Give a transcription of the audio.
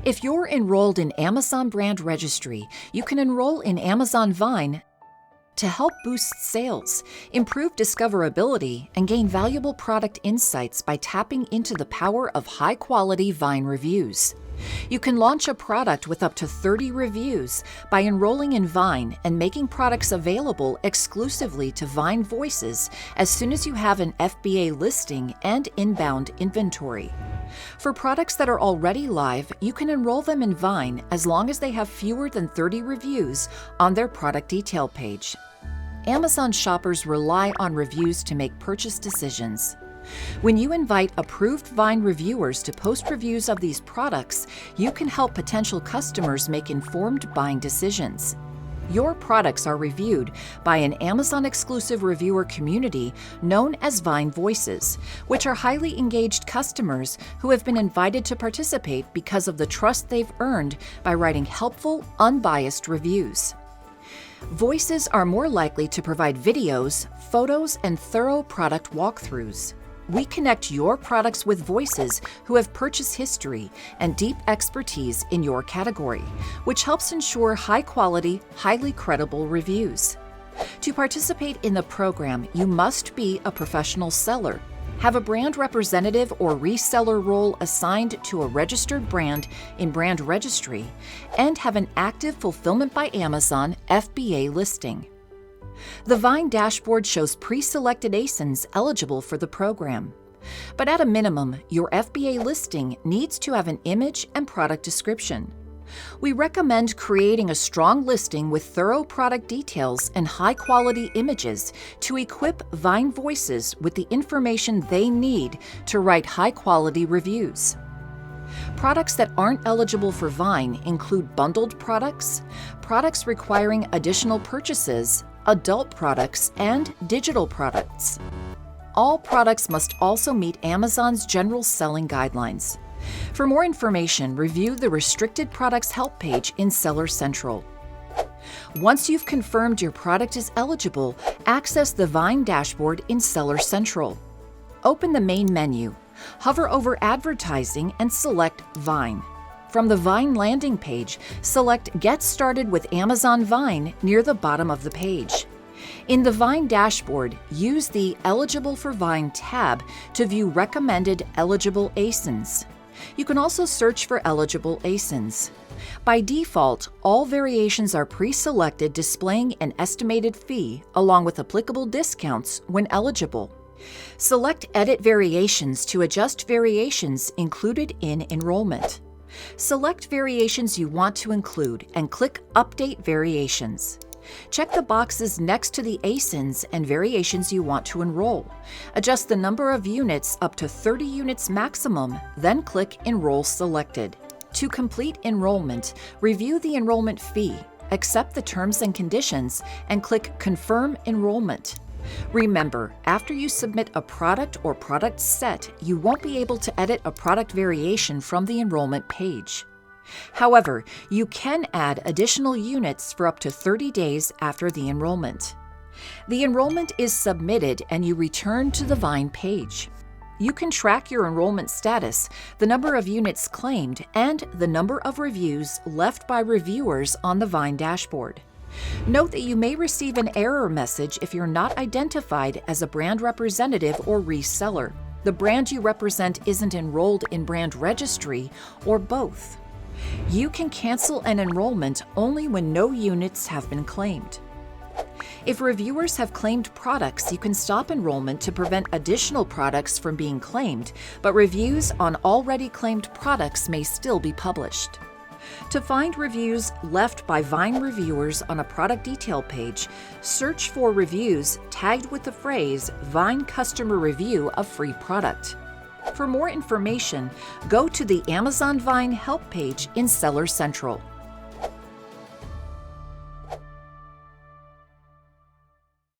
If you're enrolled in Amazon Brand Registry, you can enroll in Amazon Vine to help boost sales, improve discoverability, and gain valuable product insights by tapping into the power of high-quality Vine reviews. You can launch a product with up to 30 reviews by enrolling in Vine and making products available exclusively to Vine Voices as soon as you have an FBA listing and inbound inventory. For products that are already live, you can enroll them in Vine as long as they have fewer than 30 reviews on their product detail page. Amazon shoppers rely on reviews to make purchase decisions. When you invite approved Vine reviewers to post reviews of these products, you can help potential customers make informed buying decisions. Your products are reviewed by an Amazon-exclusive reviewer community known as Vine Voices, which are highly engaged customers who have been invited to participate because of the trust they've earned by writing helpful, unbiased reviews. Voices are more likely to provide videos, photos, and thorough product walkthroughs. We connect your products with voices who have purchase history and deep expertise in your category, which helps ensure high-quality, highly credible reviews. To participate in the program, you must be a professional seller, have a brand representative or reseller role assigned to a registered brand in Brand Registry, and have an active Fulfillment by Amazon FBA listing. The Vine dashboard shows pre-selected ASINs eligible for the program. But at a minimum, your FBA listing needs to have an image and product description. We recommend creating a strong listing with thorough product details and high-quality images to equip Vine Voices with the information they need to write high-quality reviews. Products that aren't eligible for Vine include bundled products, products requiring additional purchases, adult products, and digital products. All products must also meet Amazon's general selling guidelines. For more information, review the Restricted Products Help page in Seller Central. Once you've confirmed your product is eligible, access the Vine dashboard in Seller Central. Open the main menu, hover over Advertising, and select Vine. From the Vine landing page, select Get Started with Amazon Vine near the bottom of the page. In the Vine dashboard, use the Eligible for Vine tab to view recommended eligible ASINs. You can also search for eligible ASINs. By default, all variations are pre-selected, displaying an estimated fee along with applicable discounts when eligible. Select Edit Variations to adjust variations included in enrollment. Select variations you want to include and click Update Variations. Check the boxes next to the ASINs and variations you want to enroll. Adjust the number of units up to 30 units maximum, then click Enroll Selected. To complete enrollment, review the enrollment fee, accept the terms and conditions, and click Confirm Enrollment. Remember, after you submit a product or product set, you won't be able to edit a product variation from the enrollment page. However, you can add additional units for up to 30 days after the enrollment. The enrollment is submitted and you return to the Vine page. You can track your enrollment status, the number of units claimed, and the number of reviews left by reviewers on the Vine dashboard. Note that you may receive an error message if you're not identified as a brand representative or reseller, the brand you represent isn't enrolled in Brand Registry, or both. You can cancel an enrollment only when no units have been claimed. If reviewers have claimed products, you can stop enrollment to prevent additional products from being claimed, but reviews on already claimed products may still be published. To find reviews left by Vine reviewers on a product detail page, search for reviews tagged with the phrase Vine Customer Review of Free Product. For more information, go to the Amazon Vine Help page in Seller Central.